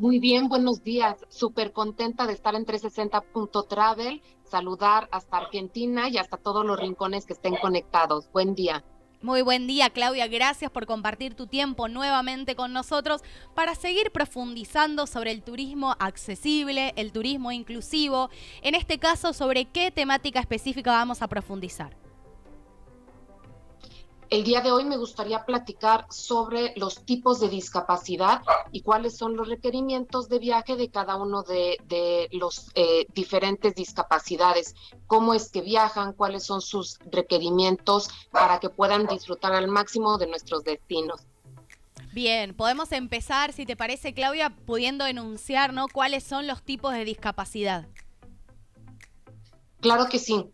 Muy bien, buenos días. Súper contenta de estar en 360.travel, saludar hasta Argentina y hasta todos los rincones que estén conectados. Buen día. Muy buen día, Claudia. Gracias por compartir tu tiempo nuevamente con nosotros para seguir profundizando sobre el turismo accesible, el turismo inclusivo. En este caso, ¿sobre qué temática específica vamos a profundizar? El día de hoy me gustaría platicar sobre los tipos de discapacidad y cuáles son los requerimientos de viaje de cada uno de los diferentes discapacidades, cómo es que viajan, cuáles son sus requerimientos para que puedan disfrutar al máximo de nuestros destinos. Bien, podemos empezar, si te parece, Claudia, pudiendo enunciar, ¿no?, cuáles son los tipos de discapacidad. Claro que sí.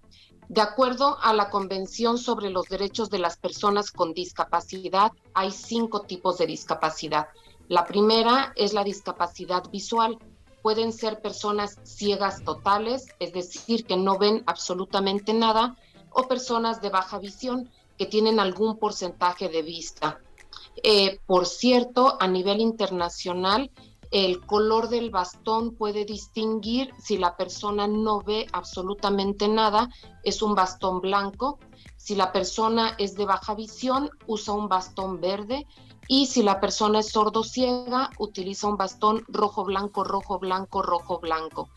De acuerdo a la Convención sobre los Derechos de las Personas con Discapacidad, hay 5 tipos de discapacidad. La primera es la discapacidad visual. Pueden ser personas ciegas totales, es decir, que no ven absolutamente nada, o personas de baja visión, que tienen algún porcentaje de vista. Por cierto, a nivel internacional, el color del bastón puede distinguir si la persona no ve absolutamente nada, es un bastón blanco. Si la persona es de baja visión, usa un bastón verde. Y si la persona es sordociega, utiliza un bastón rojo, blanco, rojo, blanco, rojo, blanco.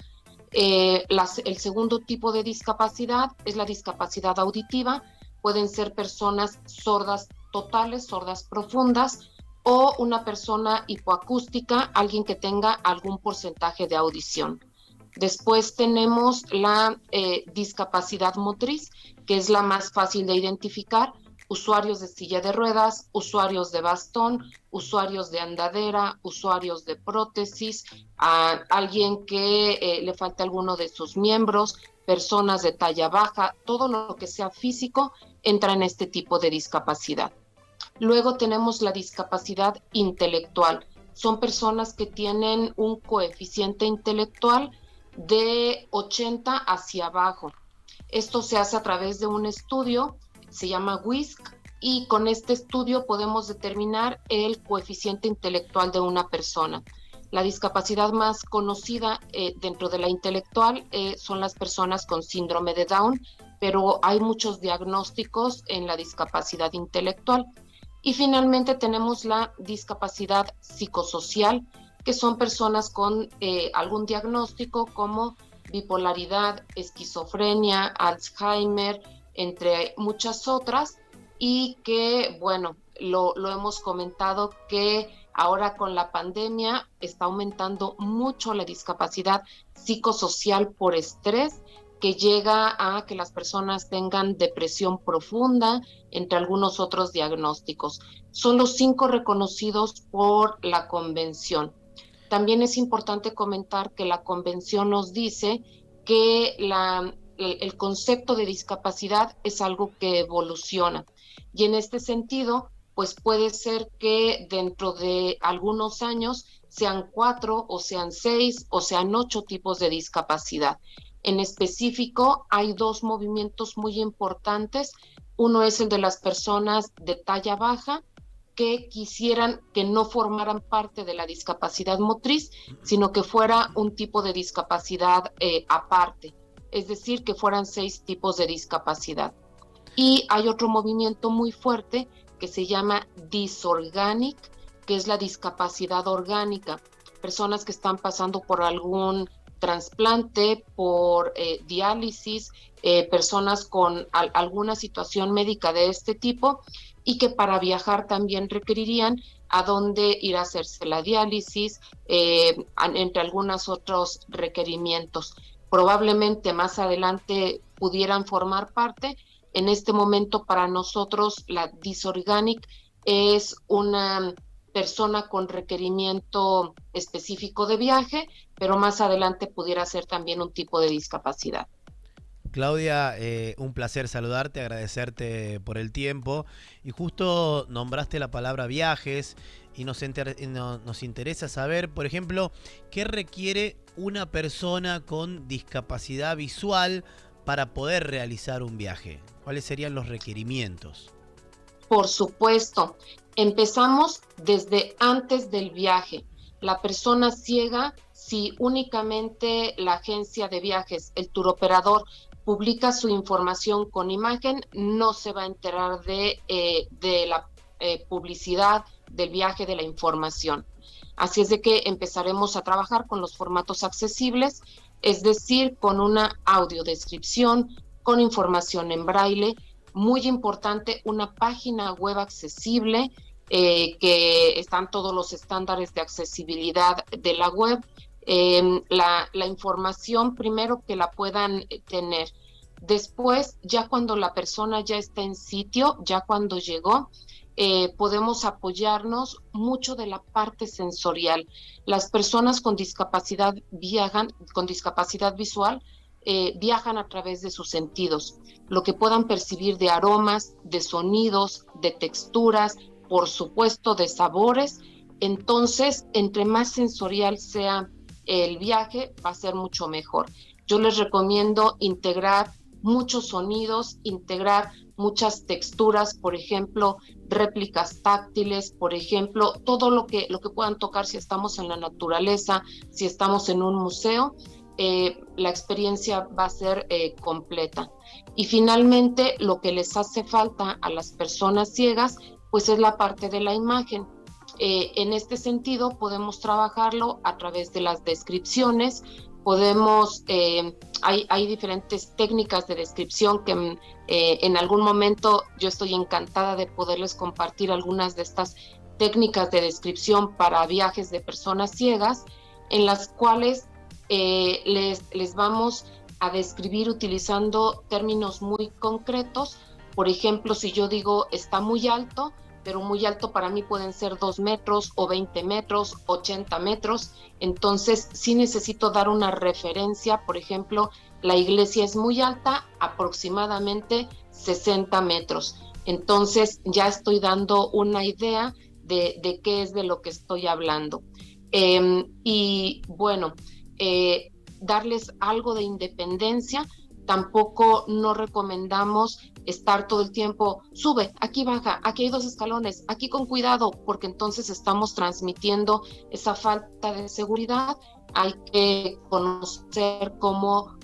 El segundo tipo de discapacidad es la discapacidad auditiva. Pueden ser personas sordas totales, sordas profundas, o una persona hipoacústica, alguien que tenga algún porcentaje de audición. Después tenemos la discapacidad motriz, que es la más fácil de identificar: usuarios de silla de ruedas, usuarios de bastón, usuarios de andadera, usuarios de prótesis, a alguien que le falte alguno de sus miembros, personas de talla baja, todo lo que sea físico entra en este tipo de discapacidad. Luego tenemos la discapacidad intelectual. Son personas que tienen un coeficiente intelectual de 80 hacia abajo. Esto se hace a través de un estudio, se llama WISC, y con este estudio podemos determinar el coeficiente intelectual de una persona. La discapacidad más conocida dentro de la intelectual son las personas con síndrome de Down, pero hay muchos diagnósticos en la discapacidad intelectual. Y finalmente tenemos la discapacidad psicosocial, que son personas con algún diagnóstico como bipolaridad, esquizofrenia, Alzheimer, entre muchas otras, y que, bueno, lo hemos comentado que ahora con la pandemia está aumentando mucho la discapacidad psicosocial por estrés, que llega a que las personas tengan depresión profunda, entre algunos otros diagnósticos. Son los 5 reconocidos por la convención. También es importante comentar que la convención nos dice que el concepto de discapacidad es algo que evoluciona. Y en este sentido, pues puede ser que dentro de algunos años sean 4 o sean 6 o sean 8 tipos de discapacidad. En específico, hay 2 movimientos muy importantes. Uno es el de las personas de talla baja, que quisieran que no formaran parte de la discapacidad motriz, sino que fuera un tipo de discapacidad aparte, es decir, que fueran 6 tipos de discapacidad. Y hay otro movimiento muy fuerte que se llama disorganic, que es la discapacidad orgánica. Personas que están pasando por algún trasplante, por diálisis, personas con alguna situación médica de este tipo, y que para viajar también requerirían a dónde ir a hacerse la diálisis, entre algunos otros requerimientos. Probablemente más adelante pudieran formar parte. En este momento, para nosotros, la disorganic es una persona con requerimiento específico de viaje, pero más adelante pudiera ser también un tipo de discapacidad. Claudia, un placer saludarte, agradecerte por el tiempo. Y justo nombraste la palabra viajes y nos interesa saber, por ejemplo, qué requiere una persona con discapacidad visual para poder realizar un viaje. ¿Cuáles serían los requerimientos? Por supuesto, empezamos desde antes del viaje. La persona ciega, si únicamente la agencia de viajes, el turoperador, publica su información con imagen, no se va a enterar de la publicidad del viaje, de la información. Así es de que empezaremos a trabajar con los formatos accesibles, es decir, con una audiodescripción, con información en braille, muy importante, una página web accesible, que están todos los estándares de accesibilidad de la web, la información primero que la puedan tener. Después, ya cuando la persona ya está en sitio, ya cuando llegó, podemos apoyarnos mucho de la parte sensorial. Las personas con discapacidad con discapacidad visual, viajan a través de sus sentidos, lo que puedan percibir de aromas, de sonidos, de texturas, por supuesto de sabores. Entonces, entre más sensorial sea el viaje, va a ser mucho mejor. Yo les recomiendo integrar muchos sonidos, integrar muchas texturas, por ejemplo, réplicas táctiles, por ejemplo, todo lo que puedan tocar si estamos en la naturaleza, si estamos en un museo, la experiencia va a ser completa. Y finalmente, lo que les hace falta a las personas ciegas, pues es la parte de la imagen. En este sentido, podemos trabajarlo a través de las descripciones, hay diferentes técnicas de descripción que en algún momento yo estoy encantada de poderles compartir algunas de estas técnicas de descripción para viajes de personas ciegas, en las cuales les vamos a describir utilizando términos muy concretos. Por ejemplo, si yo digo está muy alto, pero muy alto para mí pueden ser 2 metros o 20 metros, 80 metros. Entonces sí necesito dar una referencia. Por ejemplo, la iglesia es muy alta, aproximadamente 60 metros. Entonces ya estoy dando una idea de qué es de lo que estoy hablando. Y bueno, darles algo de independencia. Tampoco no recomendamos estar todo el tiempo, sube, aquí baja, aquí hay 2 escalones, aquí con cuidado, porque entonces estamos transmitiendo esa falta de seguridad. Hay que conocer cómo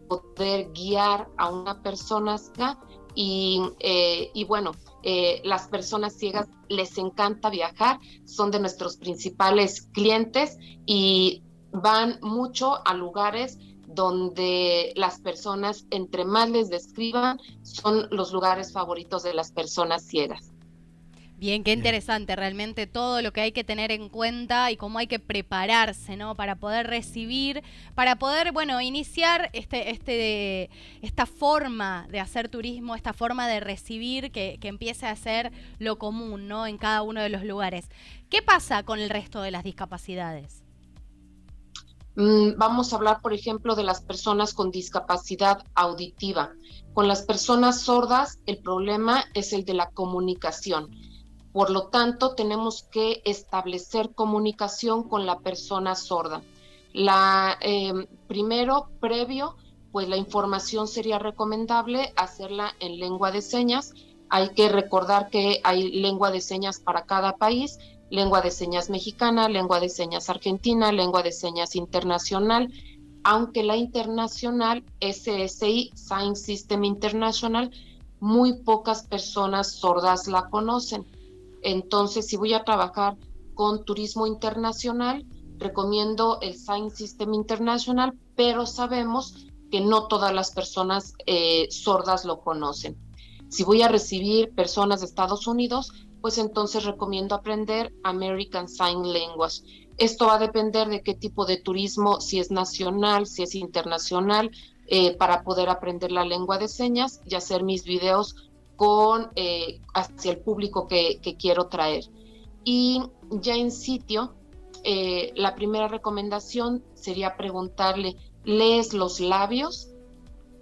poder guiar a una persona ciega y bueno, las personas ciegas les encanta viajar, son de nuestros principales clientes y van mucho a lugares donde las personas, entre más les describan, son los lugares favoritos de las personas ciegas. Bien, qué interesante realmente todo lo que hay que tener en cuenta y cómo hay que prepararse, ¿no? Para poder recibir, para poder, bueno, iniciar esta forma de hacer turismo, esta forma de recibir que empiece a ser lo común, ¿no? En cada uno de los lugares. ¿Qué pasa con el resto de las discapacidades? Vamos a hablar, por ejemplo, de las personas con discapacidad auditiva. Con las personas sordas, el problema es el de la comunicación. Por lo tanto, tenemos que establecer comunicación con la persona sorda. Primero, previo, pues la información sería recomendable hacerla en lengua de señas. Hay que recordar que hay lengua de señas para cada país, lengua de señas mexicana, lengua de señas argentina, lengua de señas internacional, aunque la internacional, SSI, Sign System International, muy pocas personas sordas la conocen. Entonces, si voy a trabajar con turismo internacional, recomiendo el Sign System International, pero sabemos que no todas las personas sordas lo conocen. Si voy a recibir personas de Estados Unidos, pues entonces recomiendo aprender American Sign Language. Esto va a depender de qué tipo de turismo, si es nacional, si es internacional, para poder aprender la lengua de señas y hacer mis videos hacia el público que quiero traer. Y ya en sitio, la primera recomendación sería preguntarle, ¿lees los labios?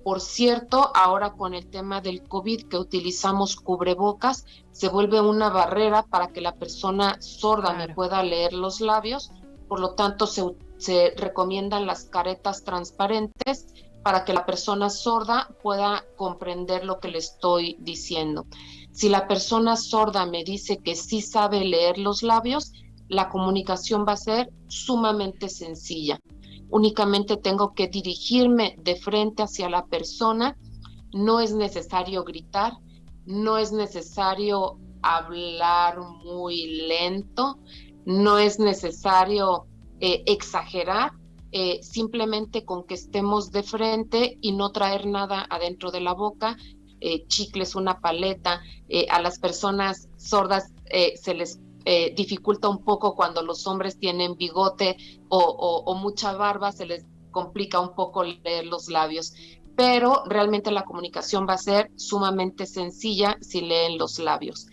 Por cierto, ahora con el tema del COVID que utilizamos cubrebocas, se vuelve una barrera para que la persona sorda me pueda leer los labios. Por lo tanto, se recomiendan las caretas transparentes para que la persona sorda pueda comprender lo que le estoy diciendo. Si la persona sorda me dice que sí sabe leer los labios, la comunicación va a ser sumamente sencilla. Únicamente tengo que dirigirme de frente hacia la persona, no es necesario gritar, no es necesario hablar muy lento, no es necesario exagerar, simplemente con que estemos de frente y no traer nada adentro de la boca, chicles, una paleta. A las personas sordas se les dificulta un poco cuando los hombres tienen bigote o mucha barba, se les complica un poco leer los labios, pero realmente la comunicación va a ser sumamente sencilla si leen los labios.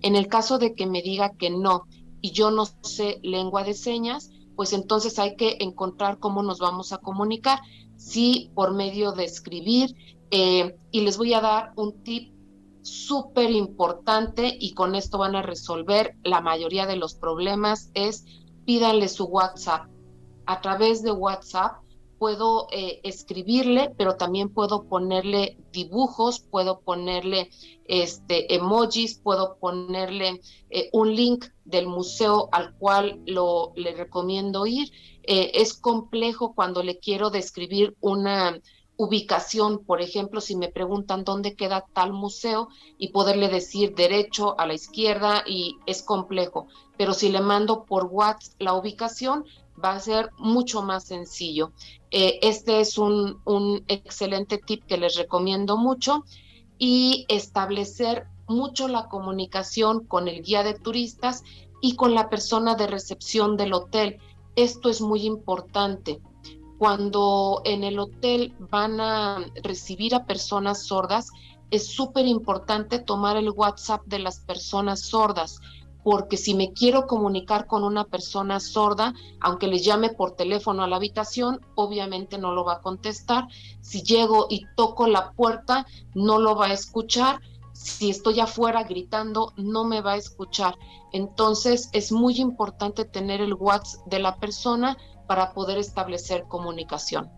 En el caso de que me diga que no y yo no sé lengua de señas, pues entonces hay que encontrar cómo nos vamos a comunicar, sí, por medio de escribir, y les voy a dar un tip súper importante y con esto van a resolver la mayoría de los problemas, es pídanle su WhatsApp. A través de WhatsApp puedo escribirle, pero también puedo ponerle dibujos, puedo ponerle emojis, puedo ponerle un link del museo al cual le recomiendo ir. Es complejo cuando le quiero describir una ubicación, por ejemplo, si me preguntan dónde queda tal museo y poderle decir derecho a la izquierda, y es complejo, pero si le mando por WhatsApp la ubicación, va a ser mucho más sencillo. Este es un excelente tip que les recomiendo mucho, y establecer mucho la comunicación con el guía de turistas y con la persona de recepción del hotel. Esto es muy importante. Cuando en el hotel van a recibir a personas sordas, es súper importante tomar el WhatsApp de las personas sordas, porque si me quiero comunicar con una persona sorda, aunque le llame por teléfono a la habitación, obviamente no lo va a contestar. Si llego y toco la puerta, no lo va a escuchar. Si estoy afuera gritando, no me va a escuchar. Entonces, es muy importante tener el WhatsApp de la persona para poder establecer comunicación.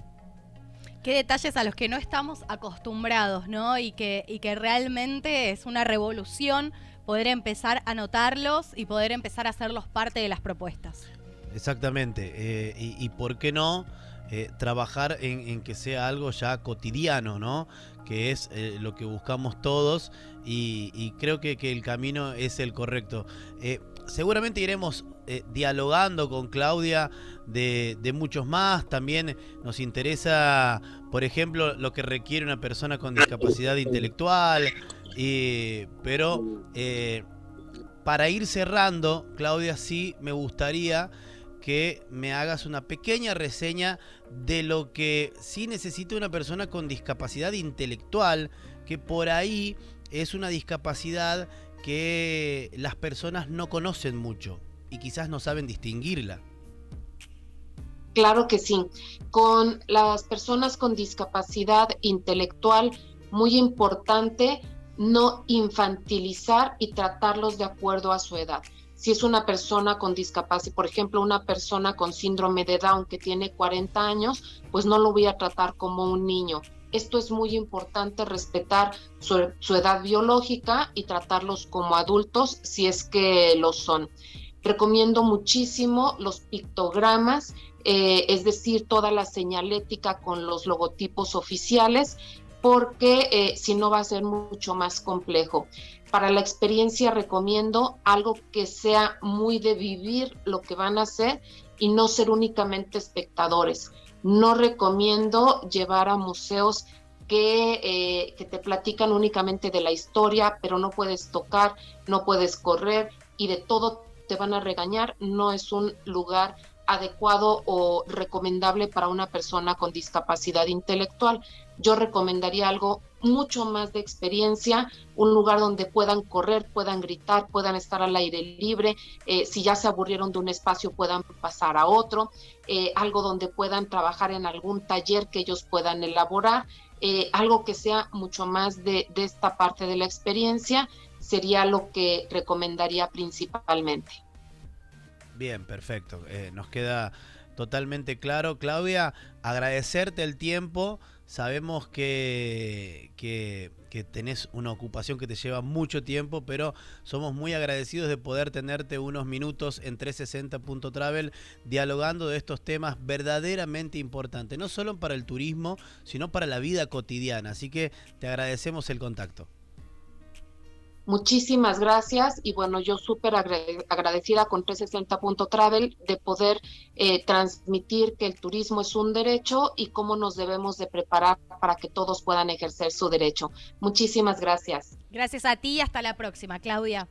Qué detalles a los que no estamos acostumbrados, ¿no? Y que realmente es una revolución poder empezar a notarlos y poder empezar a hacerlos parte de las propuestas. Exactamente, y por qué no trabajar en que sea algo ya cotidiano, ¿no? Que es lo que buscamos todos, y creo que el camino es el correcto. Seguramente iremos dialogando con Claudia de muchos más. También nos interesa, por ejemplo, lo que requiere una persona con discapacidad intelectual, pero para ir cerrando, Claudia, sí me gustaría que me hagas una pequeña reseña de lo que sí necesita una persona con discapacidad intelectual, que por ahí es una discapacidad que las personas no conocen mucho y quizás no saben distinguirla. Claro que sí. Con las personas con discapacidad intelectual, muy importante no infantilizar y tratarlos de acuerdo a su edad. Si es una persona con discapacidad, por ejemplo, una persona con síndrome de Down que tiene 40 años, pues no lo voy a tratar como un niño. Esto es muy importante, respetar su edad biológica y tratarlos como adultos si es que lo son. Recomiendo muchísimo los pictogramas, es decir, toda la señalética con los logotipos oficiales, porque si no va a ser mucho más complejo. Para la experiencia recomiendo algo que sea muy de vivir lo que van a hacer y no ser únicamente espectadores. No recomiendo llevar a museos que te platican únicamente de la historia, pero no puedes tocar, no puedes correr y de todo te van a regañar. No es un lugar adecuado o recomendable para una persona con discapacidad intelectual. Yo recomendaría algo mucho más de experiencia, un lugar donde puedan correr, puedan gritar, puedan estar al aire libre, si ya se aburrieron de un espacio puedan pasar a otro, algo donde puedan trabajar en algún taller que ellos puedan elaborar, algo que sea mucho más de esta parte de la experiencia, sería lo que recomendaría principalmente. Bien, perfecto. Nos queda totalmente claro. Claudia, agradecerte el tiempo. Sabemos que tenés una ocupación que te lleva mucho tiempo, pero somos muy agradecidos de poder tenerte unos minutos en 360.travel dialogando de estos temas verdaderamente importantes, no solo para el turismo, sino para la vida cotidiana. Así que te agradecemos el contacto. Muchísimas gracias y bueno, yo súper agradecida con 360.travel de poder transmitir que el turismo es un derecho y cómo nos debemos de preparar para que todos puedan ejercer su derecho. Muchísimas gracias. Gracias a ti y hasta la próxima, Claudia.